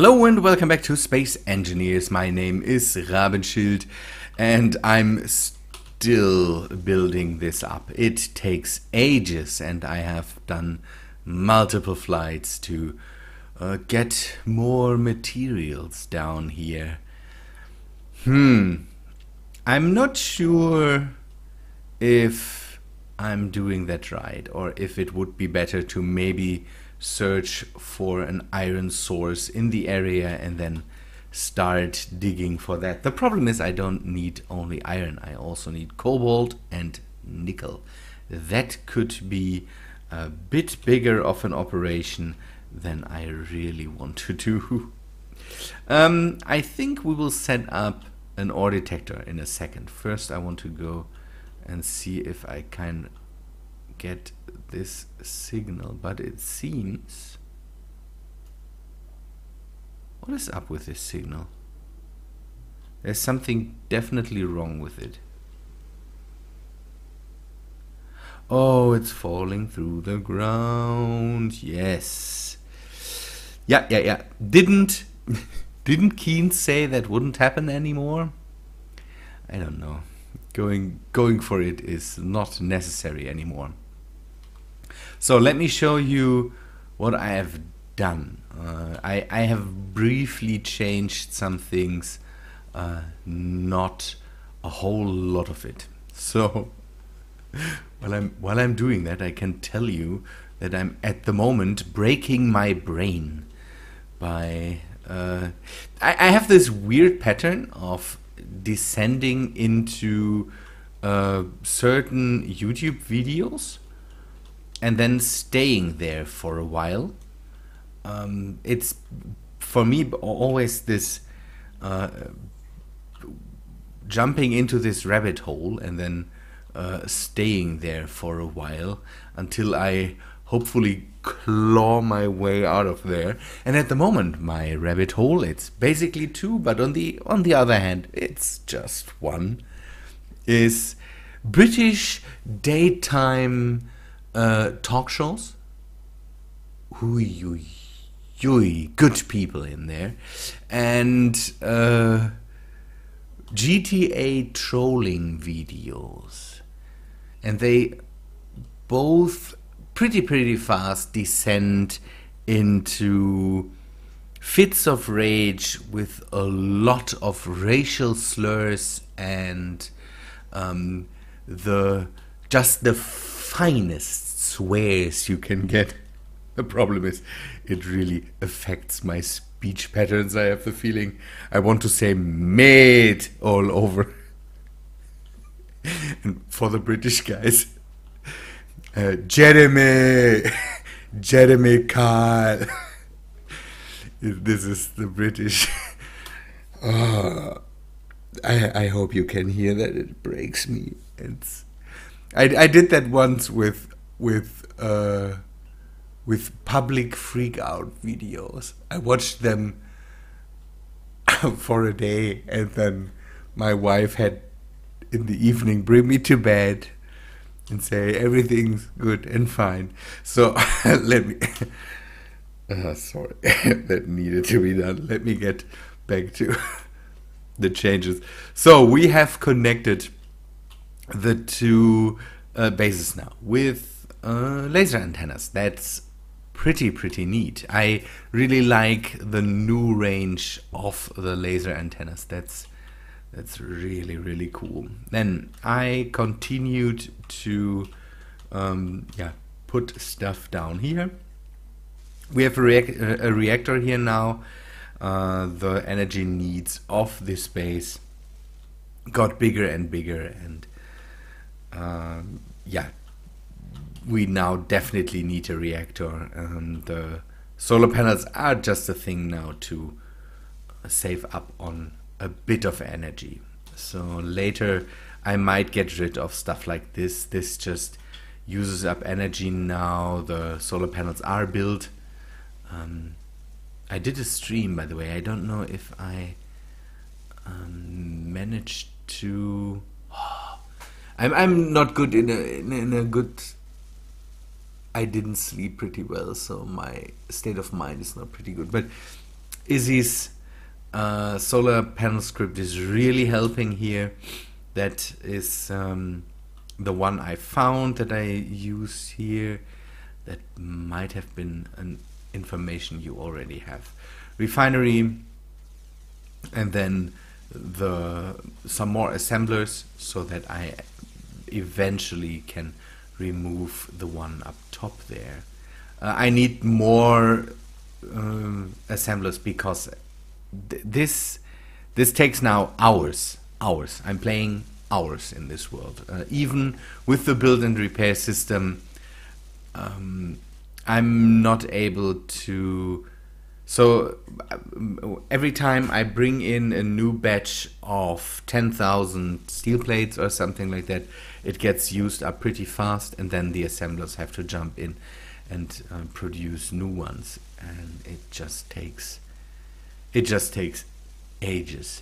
Hello and welcome back to Space Engineers. My name is Rabenschild and I'm still building this up. It takes ages and I have done multiple flights to get more materials down here. I'm not sure if I'm doing that right, or if it would be better to maybe search for an iron source in the area and then start digging for that. The problem is I don't need only iron, I also need cobalt and nickel. That could be a bit bigger of an operation than I really want to do. I think we will set up an ore detector in a second. First I want to go and see if I can get this signal, but it seems... What is up with this signal? There's something definitely wrong with it. Oh, it's falling through the ground. Yes. Yeah. Didn't Keen say that wouldn't happen anymore? I don't know. Going for it is not necessary anymore. So let me show you what I have done. I have briefly changed some things, not a whole lot of it. So while I'm doing that, I can tell you that I'm at the moment breaking my brain by I have this weird pattern of descending into certain YouTube videos and then staying there for a while. It's for me always this jumping into this rabbit hole and then staying there for a while until I hopefully claw my way out of there. And at the moment my rabbit hole, it's basically two, but on the other hand it's just one, is British daytime talk shows. Good people in there. And GTA trolling videos. And they both pretty fast descend into fits of rage with a lot of racial slurs and just the finest swears you can get. The problem is it really affects my speech patterns. I have the feeling I want to say mate all over. And for the British guys, Jeremy Kyle. This is the British. I hope you can hear that. It breaks me. I did that once with public freak out videos. I watched them for a day, and then my wife had in the evening bring me to bed and say everything's good and fine. So let me sorry, that needed to be done. Let me get back to the changes. So we have connected the two bases now with laser antennas. That's pretty neat. I really like the new range of the laser antennas. That's really cool. Then I continued to put stuff down here. We have a reactor here now. The energy needs of this base got bigger and bigger, and we now definitely need a reactor. The solar panels are just a thing now to save up on a bit of energy. So later I might get rid of stuff like this. This just uses up energy now. The solar panels are built. I did a stream, by the way. I don't know if I managed to... I'm not good in a good... I didn't sleep pretty well, so my state of mind is not pretty good. But Izzy's solar panel script is really helping here. That is the one I found that I use here. That might have been an information you already have. Refinery, and then some more assemblers, so that I eventually can remove the one up top there. I need more assemblers because this takes now hours. I'm playing hours in this world. Even with the build and repair system, I'm not able to. So every time I bring in a new batch of 10,000 steel plates or something like that, it gets used up pretty fast, and then the assemblers have to jump in and produce new ones, and it just takes ages.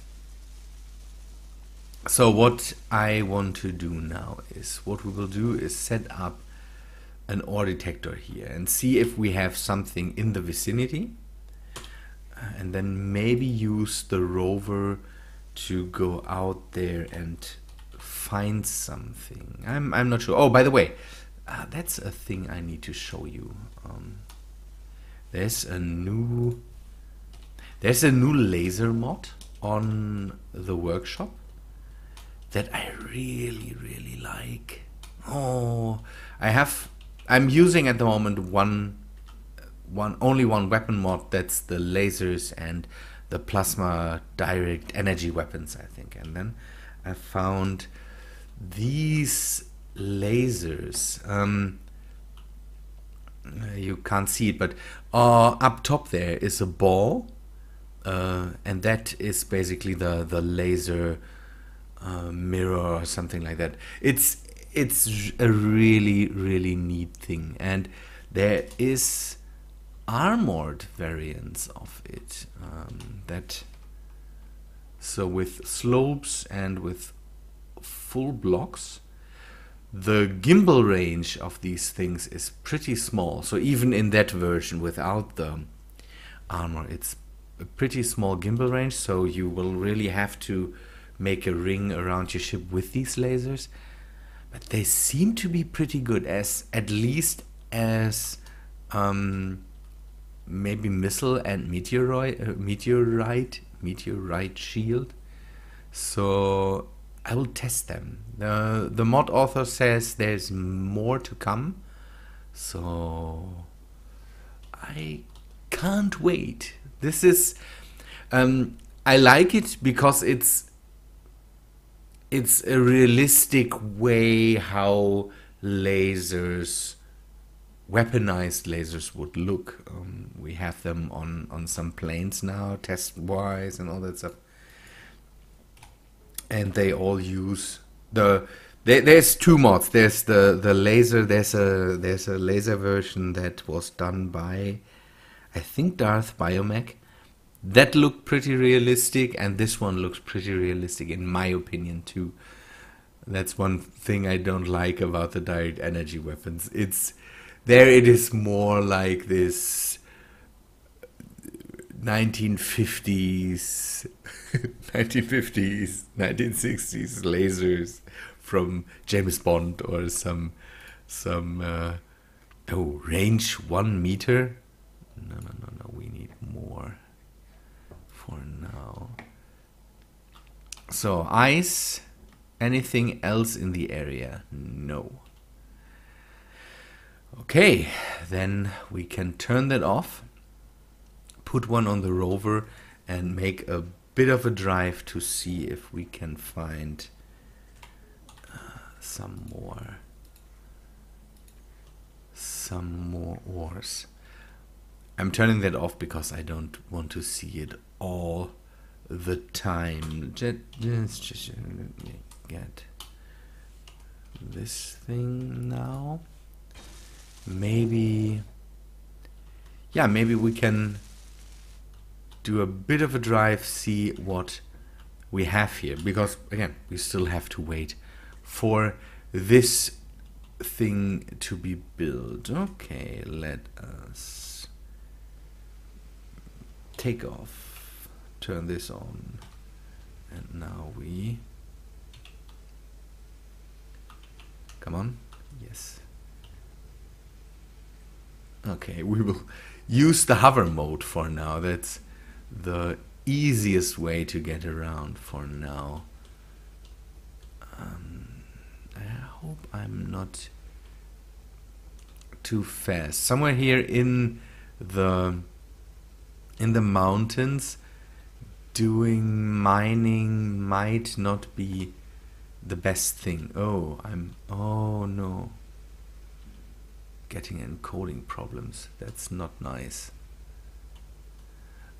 So what I want to do now is, what we will do is set up an ore detector here and see if we have something in the vicinity, and then maybe use the rover to go out there and find something. I'm not sure. Oh, by the way, that's a thing I need to show you. There's a new laser mod on the workshop that I really like. Oh, I'm using at the moment only one weapon mod. That's the lasers and the plasma direct energy weapons, I think. And then I found these lasers. You can't see it, but up top there is a ball, and that is basically the laser mirror or something like that. It's a really neat thing, and there is armored variants of it, so with slopes and with full blocks. The gimbal range of these things is pretty small, so even in that version without the armor, it's a pretty small gimbal range, so you will really have to make a ring around your ship with these lasers. But they seem to be pretty good, at least as maybe missile and meteorite shield. So I will test them. The mod author says there's more to come, so I can't wait. This is I like it because it's a realistic way how weaponized lasers would look. We have them on some planes now, test-wise and all that stuff. And they all use there's two mods. There's the laser. There's a laser version that was done by, I think, Darth Biomech. That looked pretty realistic, and this one looks pretty realistic in my opinion too. That's one thing I don't like about the direct energy weapons. It is more like this 1950s, 1960s lasers from James Bond, or some range 1 meter. No, we need more for now. So ice, anything else in the area? No. Okay, then we can turn that off, put one on the rover, and make a bit of a drive to see if we can find some more ores. I'm turning that off because I don't want to see it all the time. Just get this thing now. Maybe we can do a bit of a drive, see what we have here, because again, we still have to wait for this thing to be built. Okay, let us take off. turn this on. And now we... Come on. Yes. Okay, we will use the hover mode for now. That's the easiest way to get around for now. I hope I'm not too fast. Somewhere here in the mountains, doing mining might not be the best thing. Oh no. Getting encoding problems. That's not nice.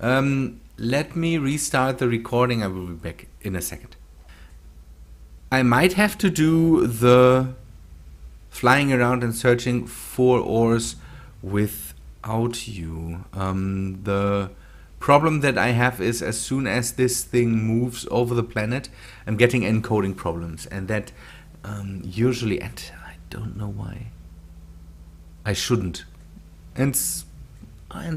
Let me restart the recording. I will be back in a second. I might have to do the flying around and searching for ores without you. The problem that I have is as soon as this thing moves over the planet, I'm getting encoding problems, and that usually, and I don't know why. I shouldn't. And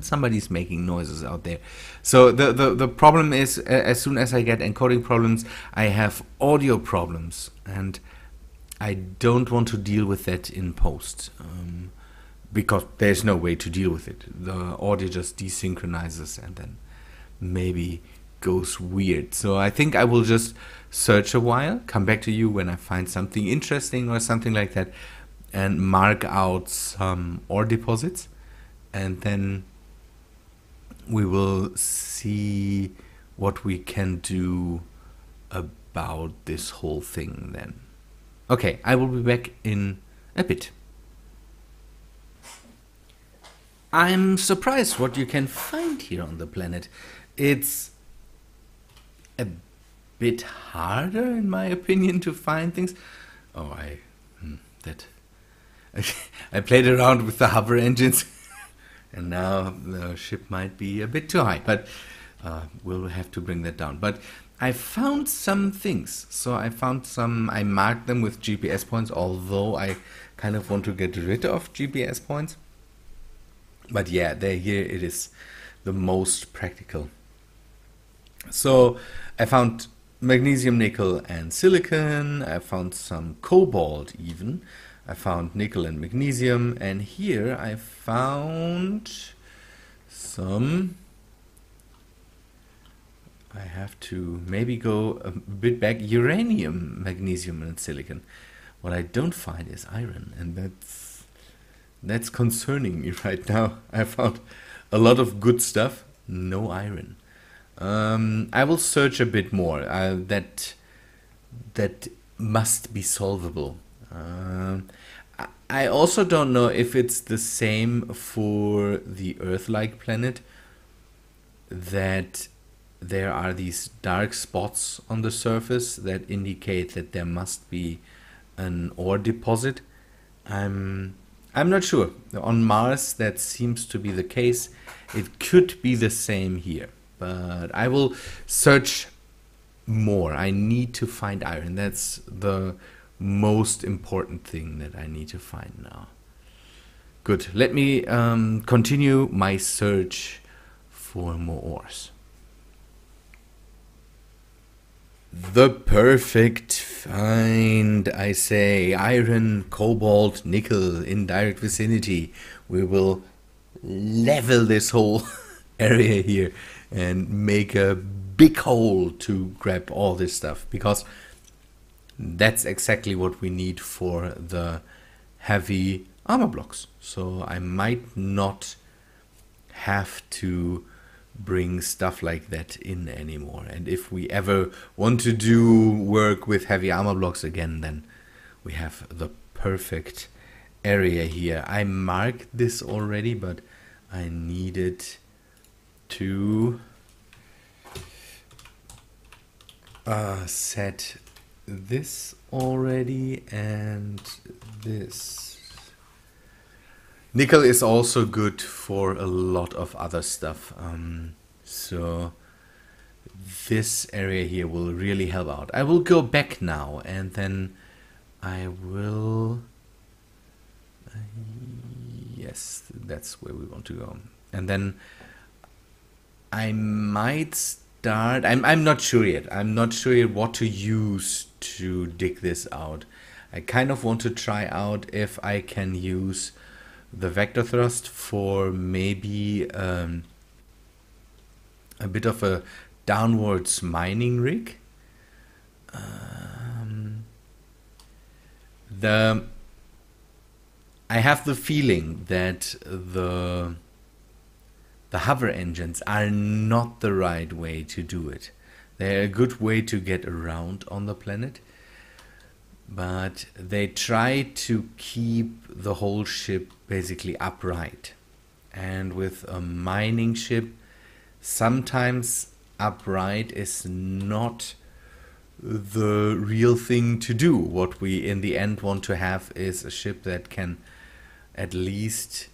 somebody's making noises out there. So the problem is, as soon as I get encoding problems, I have audio problems, and I don't want to deal with that in post, because there's no way to deal with it. The audio just desynchronizes and then maybe goes weird. So I think I will just search a while, come back to you when I find something interesting or something like that, and mark out some ore deposits, and then we will see what we can do about this whole thing then. Okay, I will be back in a bit. I'm surprised what you can find here on the planet. It's a bit harder, in my opinion, to find things. Oh, I played around with the hover engines. And now the ship might be a bit too high, but we'll have to bring that down. But I found some things. So I marked them with GPS points, although I kind of want to get rid of GPS points. But yeah, here it is the most practical. So I found magnesium, nickel, and silicon. I found some cobalt even. I found nickel and magnesium, and here I found some... I have to maybe go a bit back. Uranium, magnesium, and silicon. What I don't find is iron, and that's concerning me right now. I found a lot of good stuff, no iron. I will search a bit more. That must be solvable. I also don't know if it's the same for the Earth-like planet, that there are these dark spots on the surface that indicate that there must be an ore deposit. I'm not sure. On Mars that seems to be the case. It could be the same here, but I will search more. I need to find iron. That's the most important thing that I need to find now. Good. Let me continue my search for more ores. The perfect find, I say. Iron, cobalt, nickel in direct vicinity. We will level this whole area here and make a big hole to grab all this stuff, because that's exactly what we need for the heavy armor blocks. So I might not have to bring stuff like that in anymore. And if we ever want to do work with heavy armor blocks again, then we have the perfect area here. I marked this already, but I needed to set this already, and this. Nickel is also good for a lot of other stuff. So this area here will really help out. I will go back now, and then I will... yes, that's where we want to go. And then I might start. I'm not sure yet. I'm not sure yet what to use to dig this out. I kind of want to try out if I can use the vector thrust for maybe a bit of a downwards mining rig. I have the feeling that the hover engines are not the right way to do it. They're a good way to get around on the planet, but they try to keep the whole ship basically upright. And with a mining ship, sometimes upright is not the real thing to do. What we in the end want to have is a ship that can at least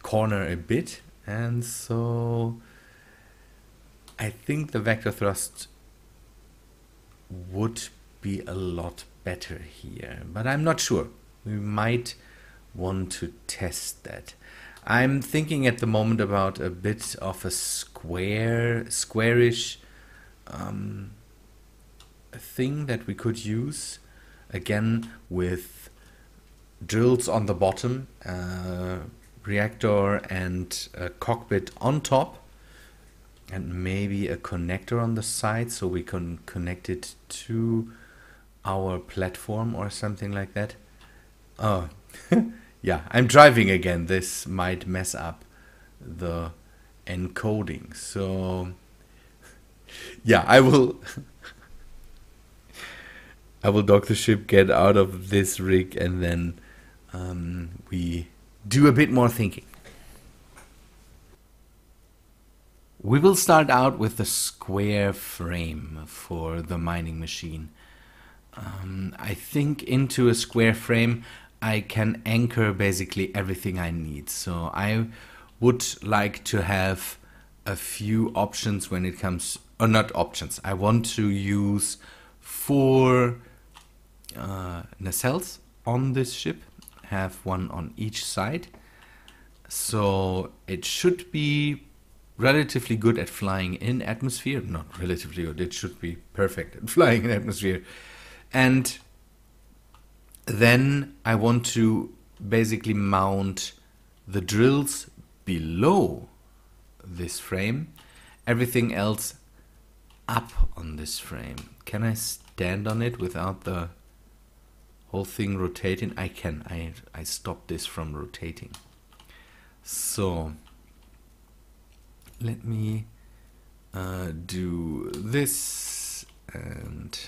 corner a bit. And so I think the vector thrust would be a lot better here, but I'm not sure. We might want to test that. I'm thinking at the moment about a bit of a squarish thing that we could use, again with drills on the bottom, reactor and a cockpit on top, and maybe a connector on the side so we can connect it to our platform or something like that. Oh, yeah, I'm driving again. This might mess up the encoding. So, yeah, I will dock the ship, get out of this rig, and then we do a bit more thinking. We will start out with the square frame for the mining machine. I think into a square frame I can anchor basically everything I need. So I would like to have a few options when it comes, or not options. I want to use 4 nacelles on this ship, have one on each side. So it should be relatively good at flying in atmosphere. Not relatively good, it should be perfect at flying in atmosphere. And then I want to basically mount the drills below this frame, everything else up on this frame. Can I stand on it without the whole thing rotating? I can. I stopped this from rotating. So let me do this, and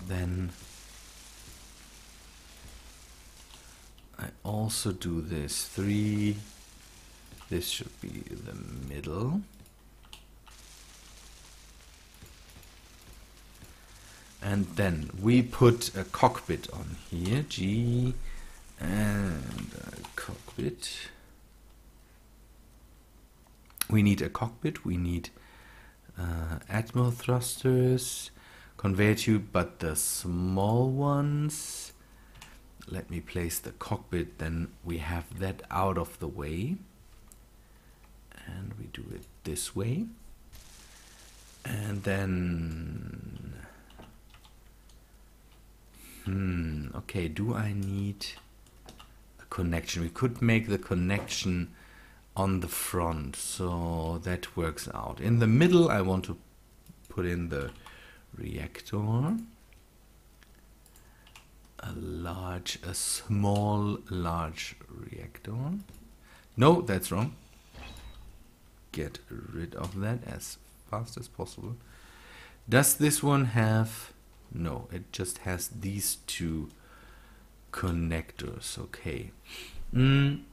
then I also do this 3. This should be the middle. And then we put a cockpit on here, G, and a cockpit. We need a cockpit, we need atmo thrusters, conveyor tube, but the small ones. Let me place the cockpit, then we have that out of the way. And we do it this way. And then... okay, do I need a connection? We could make the connection on the front, so that works out. In the middle I want to put in the reactor. A small, large reactor. No, that's wrong. Get rid of that as fast as possible. Does this one have... No, it just has these 2 connectors. Okay. Then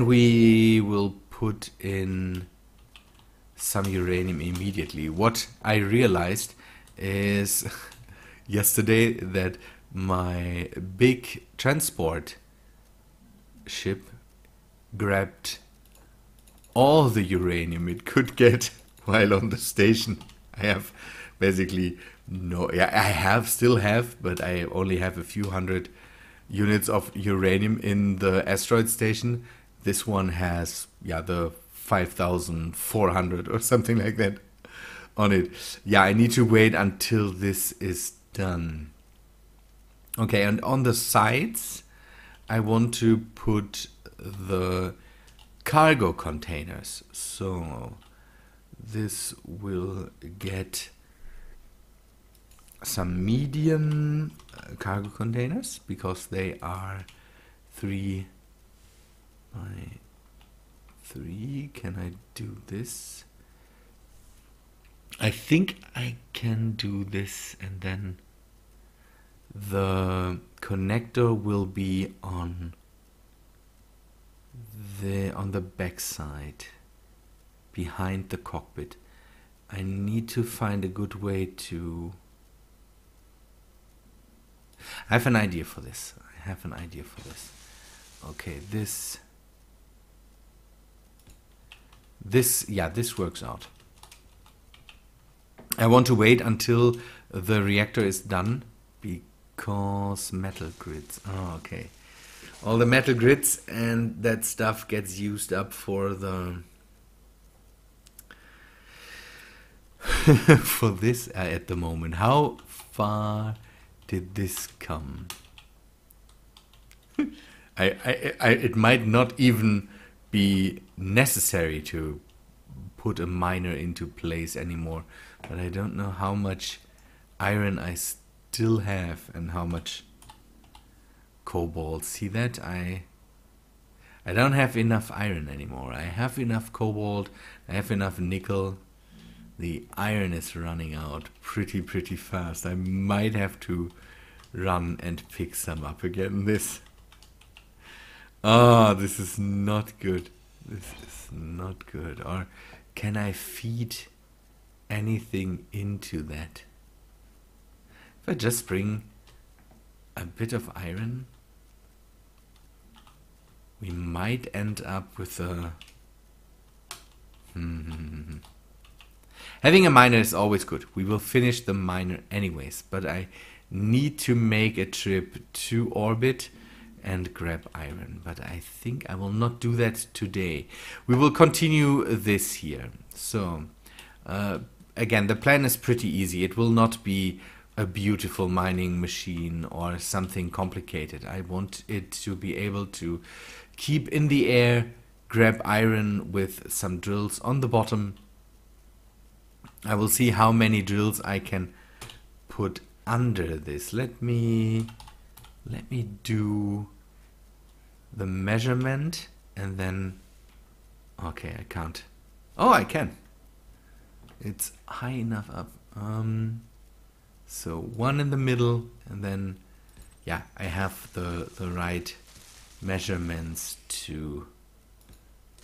we will put in some uranium immediately. What I realized is yesterday that my big transport ship grabbed all the uranium it could get while on the station. I have basically still have, but I only have a few hundred units of uranium in the asteroid station. This one has, the 5,400 or something like that on it. Yeah, I need to wait until this is done. Okay, and on the sides, I want to put the cargo containers. So this will get some medium cargo containers because they are 3 by 3. Can I do this? I think I can do this, and then the connector will be on the back side behind the cockpit. I need to find a good way to... I have an idea for this. Okay, this works out. I want to wait until the reactor is done because metal grids. Oh, okay. All the metal grids and that stuff gets used up for the for this at the moment. How far did this come? It might not even be necessary to put a miner into place anymore, but I don't know how much iron I still have and how much cobalt. See that? I don't have enough iron anymore. I have enough cobalt, I have enough nickel. The iron is running out pretty fast. I might have to run and pick some up again. This is not good. This is not good. Or can I feed anything into that? If I just bring a bit of iron, we might end up with a... Having a miner is always good. We will finish the miner anyways, but I need to make a trip to orbit and grab iron. But I think I will not do that today. We will continue this here. So, again, the plan is pretty easy. It will not be a beautiful mining machine or something complicated. I want it to be able to keep in the air, grab iron with some drills on the bottom. I will see how many drills I can put under this. Let me do the measurement and then... Okay, I can't. Oh, I can. It's high enough up. So one in the middle, and then, yeah, I have the right measurements to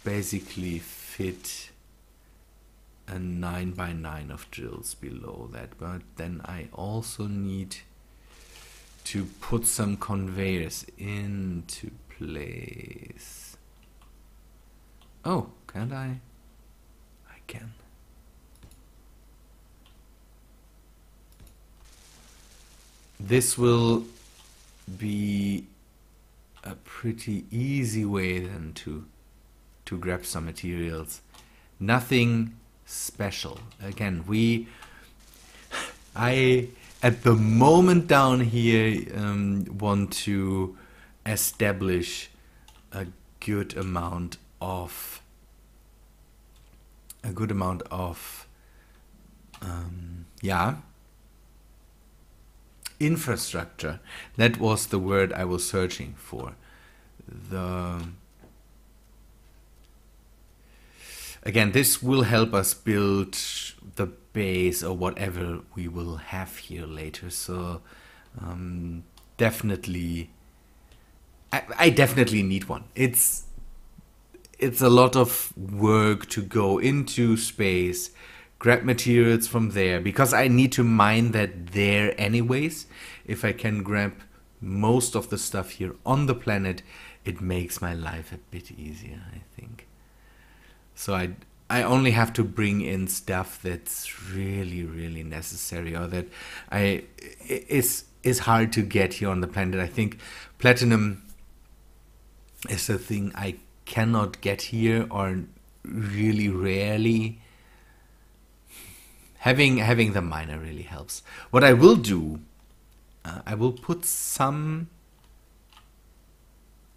basically fit a 9 by 9 of drills below that. But then I also need to put some conveyors into place. Oh, can't I? I can. This will be a pretty easy way then to grab some materials. Nothing special. Again, I at the moment down here want to establish a good amount of infrastructure. That was the word I was searching for. Again, this will help us build the base or whatever we will have here later. So definitely, I definitely need one. It's a lot of work to go into space, grab materials from there, because I need to mine that there anyways. If I can grab most of the stuff here on the planet, it makes my life a bit easier, I think. So I only have to bring in stuff that's really necessary, or that is hard to get here on the planet. I think platinum is a thing I cannot get here, or really rarely. Having the miner really helps. What I will do, I will put some.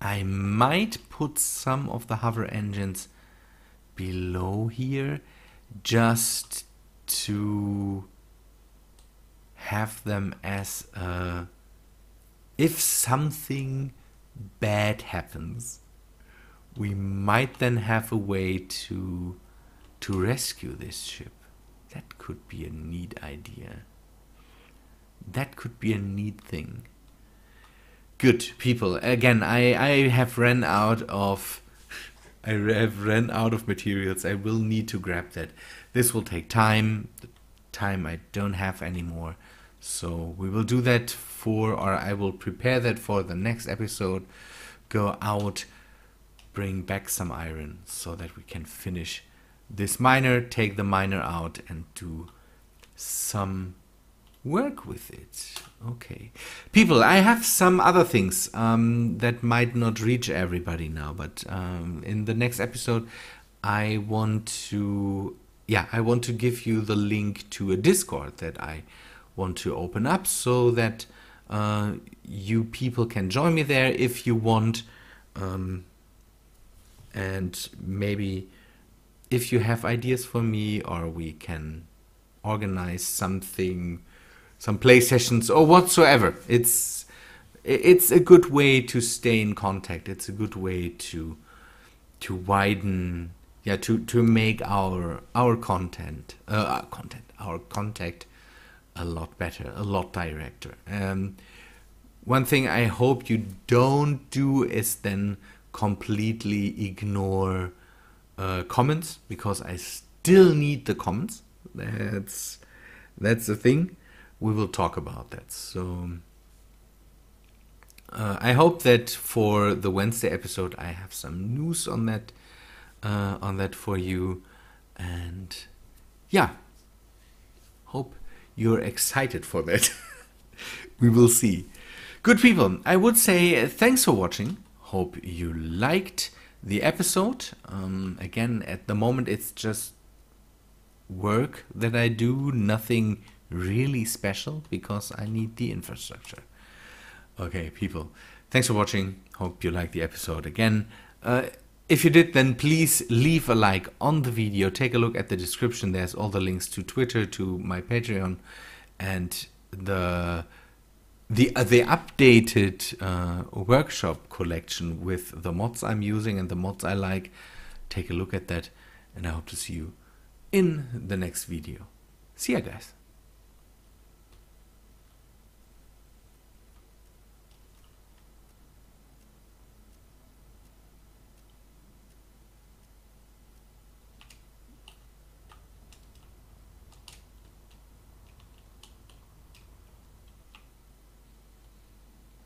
I might put some of the hover engines below here, just to have them as a, if something bad happens, we might then have a way to rescue this ship. That could be a neat idea. That could be a neat thing. Good people. Again, I have ran out of materials. I will need to grab that. This will take time. The time I don't have anymore. So we will do that or I will prepare that for the next episode. Go out, bring back some iron so that we can finish this miner, take the miner out and do some work with it. Okay. People, I have some other things that might not reach everybody now, but in the next episode I want to give you the link to a Discord that I want to open up so that you people can join me there if you want, and maybe if you have ideas for me, or we can organize something, some play sessions or whatsoever. It's a good way to stay in contact. It's a good way to widen, to make our contact a lot better, a lot directer. One thing I hope you don't do is then completely ignore comments, because I still need the comments. That's the thing. We will talk about that. So I hope that for the Wednesday episode I have some news on that for you, and hope you're excited for that. We will see. Good people, I would say thanks for watching. Hope you liked the episode. Again, at the moment it's just work that I do, nothing really special, because I need the infrastructure. Okay, people, thanks for watching. Hope you liked the episode. Again, if you did, then please leave a like on the video. Take a look at the description. There's all the links to Twitter, to my Patreon, and the updated workshop collection with the mods I'm using and the mods I like. Take a look at that, and I hope to see you in the next video. See ya, guys.